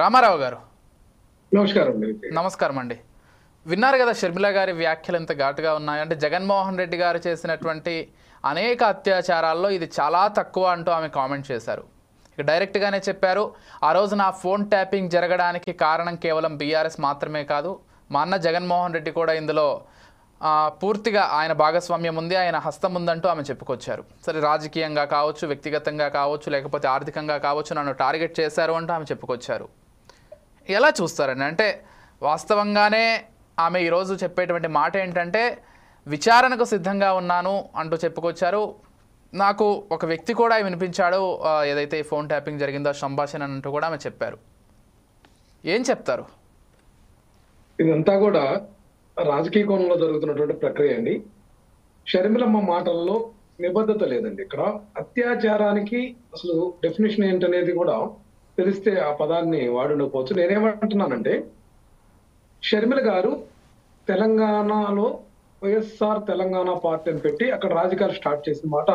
రామారావు గారు నమస్కారం. నమస్కారం అండి. విన్నారు కదా షర్మిల గారి వ్యాఖ్యలు ఎంత ఘాటుగా ఉన్నాయి అంటే జగన్మోహన్ రెడ్డి గారు చేసినటువంటి అనేక అత్యాచారాల్లో ఇది చాలా తక్కువ అంటూ ఆమె కామెంట్ చేశారు. ఇక డైరెక్ట్గానే చెప్పారు, ఆ రోజు నా ఫోన్ ట్యాపింగ్ జరగడానికి కారణం కేవలం బీఆర్ఎస్ మాత్రమే కాదు, మా అన్న జగన్మోహన్ రెడ్డి కూడా ఇందులో పూర్తిగా ఆయన భాగస్వామ్యం ఉంది, ఆయన హస్తం ఉందంటూ ఆమె చెప్పుకొచ్చారు. సరే, రాజకీయంగా కావచ్చు, వ్యక్తిగతంగా కావచ్చు, లేకపోతే ఆర్థికంగా కావచ్చు, నన్ను టార్గెట్ చేశారు అంటూ ఆమె చెప్పుకొచ్చారు. ఎలా చూస్తారండి? అంటే వాస్తవంగానే ఆమె ఈరోజు చెప్పేటువంటి మాట ఏంటంటే విచారణకు సిద్ధంగా ఉన్నాను అంటూ చెప్పుకొచ్చారు. నాకు ఒక వ్యక్తి కూడా వినిపించాడు, ఏదైతే ఫోన్ ట్యాపింగ్ జరిగిందో సంభాషణ అంటూ కూడా ఆమె చెప్పారు. ఏం చెప్తారు? ఇదంతా కూడా రాజకీయ కోణంలో జరుగుతున్నటువంటి ప్రక్రియ అండి. షర్మిలమ్మ మాటల్లో నిబద్ధత లేదండి. ఇక్కడ అత్యాచారానికి అసలు డెఫినేషన్ ఏంటనేది కూడా తెలిస్తే ఆ పదాన్ని వాడుండకపోవచ్చు. నేనేమంటున్నానంటే, షర్మిల గారు తెలంగాణలో వైఎస్ఆర్ తెలంగాణ పార్టీని పెట్టి అక్కడ రాజకీయాలు స్టార్ట్ చేసిన మాట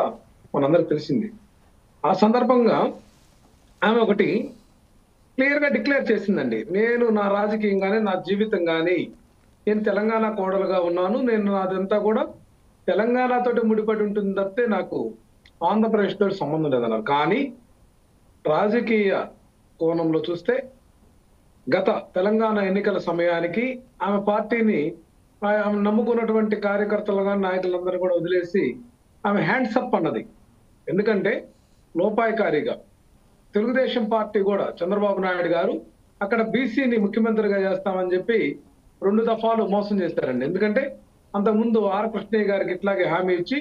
మనందరికి తెలిసింది. ఆ సందర్భంగా ఆమె ఒకటి క్లియర్ గా డిక్లేర్ చేసిందండి. నేను నా రాజకీయం కానీ నా జీవితం కానీ నేను తెలంగాణ కోడలుగా ఉన్నాను, నేను నాదంతా కూడా తెలంగాణతోటి ముడిపడి ఉంటుంది తప్పితే నాకు ఆంధ్రప్రదేశ్ తోటి సంబంధం లేదన్నారు. కానీ రాజకీయ కోణంలో చూస్తే గత తెలంగాణ ఎన్నికల సమయానికి ఆమె పార్టీని ఆమె నమ్ముకున్నటువంటి కార్యకర్తలు కానీ నాయకులందరూ కూడా వదిలేసి ఆమె హ్యాండ్స్ అప్ అన్నది. ఎందుకంటే లోపాయకారిగా తెలుగుదేశం పార్టీ కూడా చంద్రబాబు నాయుడు గారు అక్కడ బీసీని ముఖ్యమంత్రిగా చేస్తామని చెప్పి 2 దఫాలు మోసం చేస్తారండి. ఎందుకంటే అంతకుముందు ఆర్ కృష్ణయ్య గారికి ఇట్లాగే హామీ ఇచ్చి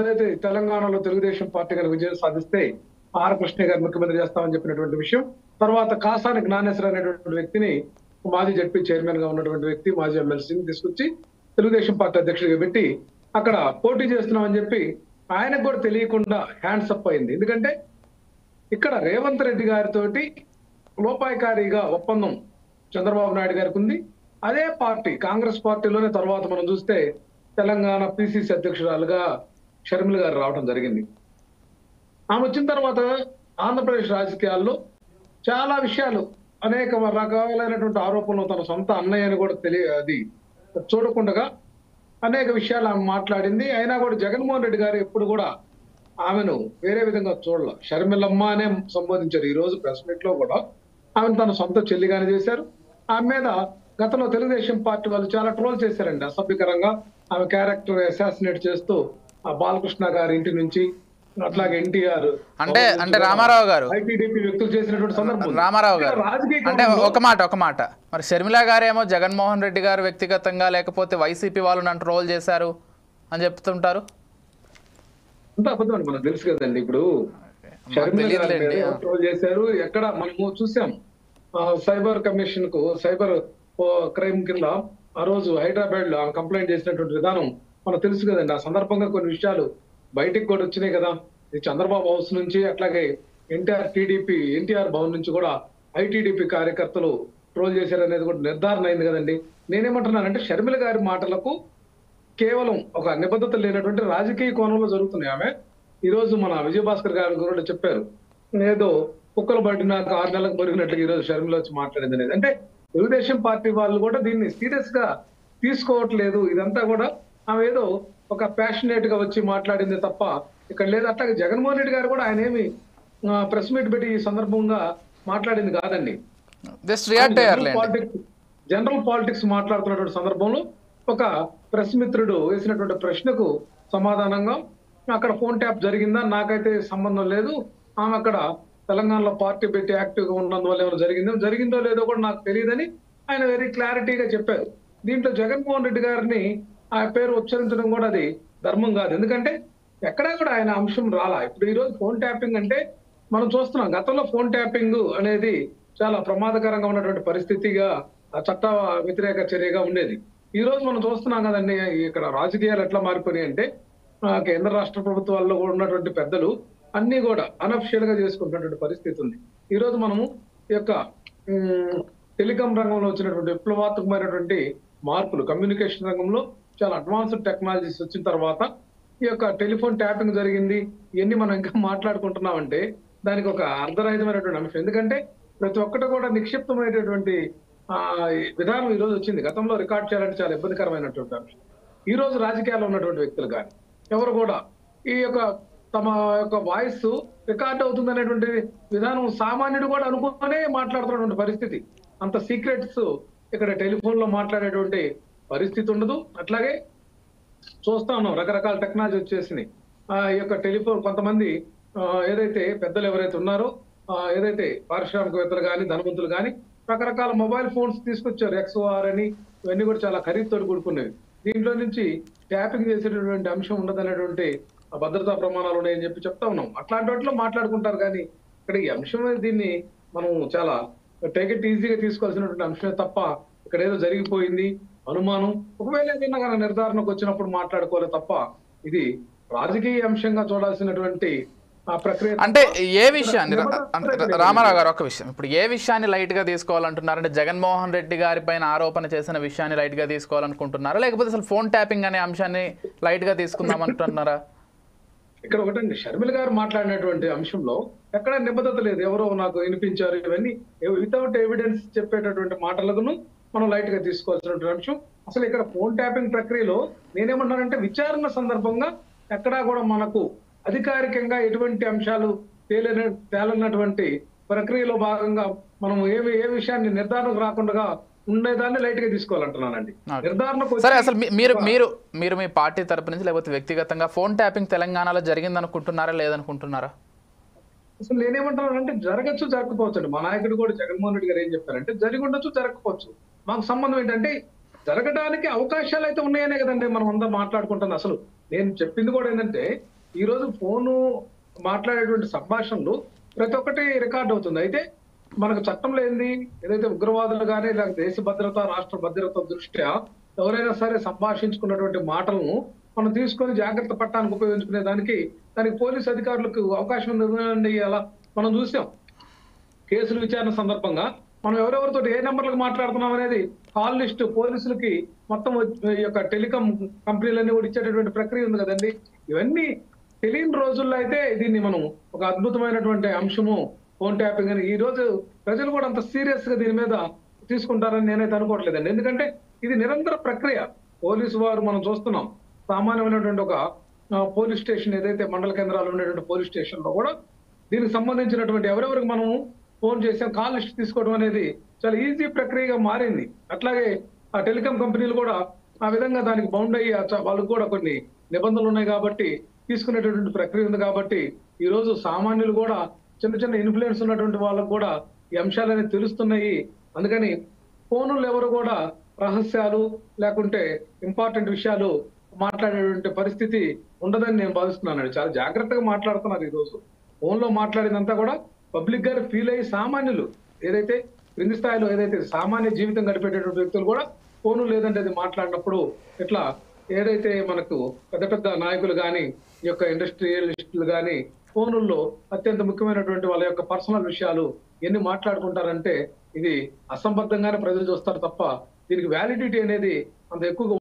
ఏదైతే తెలంగాణలో తెలుగుదేశం పార్టీ గారికి విజయం సాధిస్తే ఆర్ కృష్ణయ్య గారు ముఖ్యమంత్రి చేస్తామని చెప్పినటువంటి విషయం. తర్వాత కాసాని జ్ఞానేశ్వర అనేటువంటి వ్యక్తిని మాజీ జడ్పీ చైర్మన్ గా ఉన్నటువంటి వ్యక్తి, మాజీ ఎమ్మెల్సీని తీసుకొచ్చి తెలుగుదేశం పార్టీ అధ్యక్షుడిగా పెట్టి అక్కడ పోటీ చేస్తున్నామని చెప్పి ఆయనకు కూడా తెలియకుండా హ్యాండ్స్ అప్ అయింది. ఎందుకంటే ఇక్కడ రేవంత్ రెడ్డి గారితోటి లోపాయకారిగా ఒప్పందం చంద్రబాబు నాయుడు గారికి ఉంది. అదే పార్టీ కాంగ్రెస్ పార్టీలోనే తర్వాత మనం చూస్తే తెలంగాణ పిసిసి అధ్యక్షురాలుగా షర్మిల గారు రావడం జరిగింది. ఆమె వచ్చిన తర్వాత ఆంధ్రప్రదేశ్ రాజకీయాల్లో చాలా విషయాలు అనేక రకాలైనటువంటి ఆరోపణలు తన సొంత అన్నయ్యని కూడా అది చూడకుండా అనేక విషయాలు ఆమె మాట్లాడింది. అయినా కూడా జగన్మోహన్ రెడ్డి గారు ఎప్పుడు కూడా ఆమెను వేరే విధంగా చూడాల, షర్మిలమ్మ అనే సంబోధించారు. ఈ రోజు ప్రెస్ మీట్ లో కూడా ఆమెను తన సొంత చెల్లిగానే చేశారు. ఆమె మీద గతంలో తెలుగుదేశం పార్టీ వాళ్ళు చాలా ట్రోల్ చేశారండి, అసభ్యకరంగా ఆమె క్యారెక్టర్ అసాసినేట్ చేస్తూ ఆ బాలకృష్ణ గారి ఇంటి నుంచి అట్లాగే ఎన్టీఆర్ అంటే రామారావు గారు ఐటీడీపీ వ్యక్తులు చేసినటువంటి సందర్భం. రామారావు గారు అంటే ఒక మాట మరి షర్మిల గారేమో జగన్మోహన్ రెడ్డి గారు వ్యక్తిగతంగా లేకపోతే వైసీపీ వాళ్ళు నన్ను ట్రోల్ చేశారు అని చెప్తుంటారు. అంత అబద్ధం అండి, మనకు తెలుసు కదండి. ఇప్పుడు షర్మిల గారు ట్రోల్ చేశారు, ఎక్కడ మనము చూసాం. సైబర్ కమిషన్ కు సైబర్ క్రైమ్ కింద ఆ రోజు హైదరాబాద్ లో కంప్లైంట్ చేసినటువంటి విధానం మనకు తెలుసు కదండి. ఆ సందర్భంగా కొన్ని విషయాలు బయటికి కూడా వచ్చినాయి కదా. ఇది చంద్రబాబు హౌస్ నుంచి అట్లాగే ఎన్టీఆర్ భవన్ నుంచి కూడా ఐటీడీపీ కార్యకర్తలు ట్రోల్ చేశారనేది కూడా నిర్ధారణ అయింది కదండి. నేనేమంటున్నానంటే షర్మిల గారి మాటలకు కేవలం ఒక నిబద్ధత లేనటువంటి రాజకీయ కోణంలో జరుగుతున్నాయి. ఆమె ఈ రోజు మన విజయభాస్కర్ గారు కూడా చెప్పారు, ఏదో కుక్కలు పడినాక 6 నెలలకు పెరిగినట్లుగా ఈ రోజు షర్మిల వచ్చి మాట్లాడింది అనేది. అంటే తెలుగుదేశం పార్టీ వాళ్ళు కూడా దీన్ని సీరియస్ గా తీసుకోవట్లేదు. ఇదంతా కూడా ఆమె ఏదో ఒక ప్యాషనేట్ గా వచ్చి మాట్లాడింది తప్ప ఇక్కడ లేదు. అట్లాగే జగన్మోహన్ రెడ్డి గారు కూడా ఆయన ఏమి ప్రెస్ మీట్ పెట్టి ఈ సందర్భంగా మాట్లాడింది కాదండి. జనరల్ పాలిటిక్స్ మాట్లాడుతున్నటువంటి సందర్భంలో ఒక ప్రెస్ మిత్రుడు వేసినటువంటి ప్రశ్నకు సమాధానంగా అక్కడ ఫోన్ ట్యాప్ జరిగిందా, నాకైతే సంబంధం లేదు, ఆమె అక్కడ తెలంగాణలో పార్టీ పెట్టి యాక్టివ్ గా ఉన్నందువల్ల ఏమైనా జరిగిందో లేదో కూడా నాకు తెలియదని ఆయన వెరీ క్లారిటీగా చెప్పారు. దీంట్లో జగన్మోహన్ రెడ్డి గారిని ఆ పేరు ఉచ్చరించడం కూడా అది ధర్మం కాదు. ఎందుకంటే ఎక్కడా కూడా ఆయన అంశం రాలా. ఇప్పుడు ఈ రోజు ఫోన్ ట్యాపింగ్ అంటే మనం చూస్తున్నాం, గతంలో ఫోన్ ట్యాపింగ్ అనేది చాలా ప్రమాదకరంగా ఉన్నటువంటి పరిస్థితిగా చట్ట వ్యతిరేక చర్యగా ఉండేది. ఈ రోజు మనం చూస్తున్నాం కదండి, ఇక్కడ రాజకీయాలు ఎట్లా మారిపోయినాయి అంటే కేంద్ర రాష్ట్ర ప్రభుత్వాల్లో కూడా ఉన్నటువంటి పెద్దలు అన్ని కూడా అనఫిషియల్ గా చేసుకుంటున్నటువంటి పరిస్థితి ఉంది. ఈ రోజు మనము ఈ యొక్క టెలికాం రంగంలో వచ్చినటువంటి విప్లవాత్మకమైనటువంటి మార్పులు, కమ్యూనికేషన్ రంగంలో చాలా అడ్వాన్స్డ్ టెక్నాలజీస్ వచ్చిన తర్వాత ఈ యొక్క టెలిఫోన్ ట్యాపింగ్ జరిగింది, ఇవన్నీ మనం ఇంకా మాట్లాడుకుంటున్నామంటే దానికి ఒక అర్ధరహితమైనటువంటి అంశం. ఎందుకంటే ప్రతి ఒక్కటి కూడా నిక్షిప్తమైనటువంటి ఆ విధానం ఈ రోజు వచ్చింది. గతంలో రికార్డ్ చేయాలంటే చాలా ఇబ్బందికరమైనటువంటి అంశం. ఈ రోజు రాజకీయాల్లో ఉన్నటువంటి వ్యక్తులు కానీ ఎవరు కూడా ఈ యొక్క తమ యొక్క వాయిస్ రికార్డ్ అవుతుంది అనేటువంటి విధానం సామాన్యుడు కూడా అనుకునే మాట్లాడుతున్నటువంటి పరిస్థితి. అంత సీక్రెట్స్ ఇక్కడ టెలిఫోన్ లో మాట్లాడేటువంటి పరిస్థితి ఉండదు. అట్లాగే చూస్తా ఉన్నాం రకరకాల టెక్నాలజీ వచ్చేసినాయి. ఈ యొక్క టెలిఫోన్ కొంతమంది ఏదైతే పెద్దలు ఎవరైతే ఉన్నారో ఏదైతే పారిశ్రామికవేత్తలు కానీ ధనవంతులు కానీ రకరకాల మొబైల్ ఫోన్స్ తీసుకొచ్చారు. XOR అని ఇవన్నీ కూడా చాలా ఖరీదుతో కూడుకునేవి. దీంట్లో నుంచి ట్యాపింగ్ చేసేటటువంటి అంశం ఉండదనేటువంటి భద్రతా ప్రమాణాలు ఉన్నాయని చెప్పి చెప్తా ఉన్నాం. అట్లాంటి వాటిలో మాట్లాడుకుంటారు కానీ ఇక్కడ ఈ అంశం దీన్ని మనం చాలా టేక్ ఇట్ ఈజీగా తీసుకోవాల్సినటువంటి అంశమే తప్ప ఇక్కడ ఏదో జరిగిపోయింది అనుమానం ఒకవేళ ఏదైనా కానీ నిర్ధారణకు వచ్చినప్పుడు మాట్లాడుకోవాలి తప్ప ఇది రాజకీయ అంశంగా చూడాల్సినటువంటి ప్రక్రియ. అంటే ఏ విషయాన్ని రామారావు గారు ఒక విషయం ఇప్పుడు ఏ విషయాన్ని లైట్ గా తీసుకోవాలంటున్నారంటే జగన్మోహన్ రెడ్డి గారి పైన ఆరోపణ చేసిన విషయాన్ని లైట్ గా తీసుకోవాలనుకుంటున్నారా లేకపోతే అసలు ఫోన్ ట్యాపింగ్ అనే అంశాన్ని లైట్ గా తీసుకుందాం అంటున్నారా? ఇక్కడ ఒకటండి, షర్మిల గారు మాట్లాడినటువంటి అంశంలో ఎక్కడ నిబద్ధత లేదు. ఎవరో నాకు వినిపించారు ఇవన్నీ వితౌట్ ఎవిడెన్స్ చెప్పేటటువంటి మాటలను మనం లైట్ గా తీసుకోవాల్సినటువంటి అంశం. అసలు ఇక్కడ ఫోన్ ట్యాపింగ్ ప్రక్రియలో నేనేమన్నానంటే విచారణ సందర్భంగా ఎక్కడా కూడా మనకు అధికారికంగా ఎటువంటి అంశాలు తేలనటువంటి ప్రక్రియలో భాగంగా మనం ఏ విషయాన్ని నిర్ధారణకు రాకుండా ఉండేదాన్ని లైట్ గా తీసుకోవాలంటున్నానండి. నిర్ధారణకు సరే, అసలు మీరు మీ పార్టీ తరపు నుంచి లేకపోతే వ్యక్తిగతంగా ఫోన్ ట్యాపింగ్ తెలంగాణలో జరిగింది అనుకుంటున్నారా లేదనుకుంటున్నారా? అసలు నేనేమంటున్నానంటే జరగచ్చు జరగకపోవచ్చు అండి. మా నాయకుడు కూడా జగన్మోహన్ రెడ్డి గారు ఏం చెప్పారంటే జరిగి ఉండొచ్చు జరగకపోవచ్చు. మాకు సంబంధం ఏంటంటే జరగడానికి అవకాశాలు అయితే ఉన్నాయనే కదండి మనం అంతా మాట్లాడుకుంటుంది. అసలు నేను చెప్పింది కూడా ఏంటంటే ఈ రోజు ఫోను మాట్లాడేటువంటి సంభాషణలు ప్రతి ఒక్కటి రికార్డ్ అవుతుంది. అయితే మనకు చట్టంలో ఏంది ఏదైతే ఉగ్రవాదులు కానీ లేకపోతే దేశ భద్రత రాష్ట్ర భద్రత దృష్ట్యా ఎవరైనా సరే సంభాషించుకున్నటువంటి మాటలను మనం తీసుకొని జాగ్రత్త పట్టడానికి ఉపయోగించుకునే దానికి పోలీసు అధికారులకు అవకాశం ఉందండి. అలా మనం చూసాం కేసుల విచారణ సందర్భంగా మనం ఎవరెవరితో ఏ నెంబర్లకు మాట్లాడుతున్నాం అనేది కాల్ లిస్ట్ పోలీసులకి మొత్తం ఈ యొక్క టెలికాం కంపెనీలన్నీ కూడా ఇచ్చేటటువంటి ప్రక్రియ ఉంది కదండి. ఇవన్నీ తెలియని రోజుల్లో అయితే దీన్ని మనం ఒక అద్భుతమైనటువంటి అంశము ఫోన్ ట్యాపింగ్ అని ఈ రోజు ప్రజలు కూడా అంత సీరియస్ గా దీని మీద తీసుకుంటారని నేనైతే అనుకోవట్లేదండి. ఎందుకంటే ఇది నిరంతర ప్రక్రియ. పోలీసు వారు మనం చూస్తున్నాం సామాన్యమైనటువంటి ఒక పోలీస్ స్టేషన్ ఏదైతే మండల కేంద్రాలు ఉండేటువంటి పోలీస్ స్టేషన్ లో కూడా దీనికి సంబంధించినటువంటి ఎవరెవరికి మనం ఫోన్ చేసాం కాల్ లిస్ట్ తీసుకోవడం అనేది చాలా ఈజీ ప్రక్రియగా మారింది. అట్లాగే ఆ టెలికాం కంపెనీలు కూడా ఆ విధంగా దానికి బౌండ్ అయ్యి వాళ్ళకు కూడా కొన్ని నిబంధనలు ఉన్నాయి కాబట్టి తీసుకునేటటువంటి ప్రక్రియ ఉంది. కాబట్టి ఈ రోజు సామాన్యులు కూడా చిన్న చిన్న ఇన్ఫ్లుయెన్స్ ఉన్నటువంటి వాళ్ళకు కూడా ఈ అంశాలన్నీ తెలుస్తున్నాయి. అందుకని ఫోన్లు ఎవరు కూడా రహస్యాలు లేకుంటే ఇంపార్టెంట్ విషయాలు మాట్లాడేటువంటి పరిస్థితి ఉండదని నేను భావిస్తున్నానండి. చాలా జాగ్రత్తగా మాట్లాడుతున్నారు. ఈ రోజు ఫోన్ లో మాట్లాడినంతా కూడా పబ్లిక్ గా ఫీల్ అయ్యి సామాన్యులు ఏదైతే క్రింది స్థాయిలో ఏదైతే సామాన్య జీవితం గడిపేటటువంటి వ్యక్తులు కూడా ఫోను లేదంటే అది మాట్లాడినప్పుడు ఇట్లా ఏదైతే మనకు పెద్ద పెద్ద నాయకులు కానీ ఈ యొక్క ఇండస్ట్రియలిస్టులు కానీ ఫోనుల్లో అత్యంత ముఖ్యమైనటువంటి వాళ్ళ యొక్క పర్సనల్ విషయాలు ఎన్ని మాట్లాడుకుంటారంటే ఇది అసంబద్ధంగానే ప్రజలు చూస్తారు తప్ప దీనికి వ్యాలిడిటీ అనేది అంత ఎక్కువగా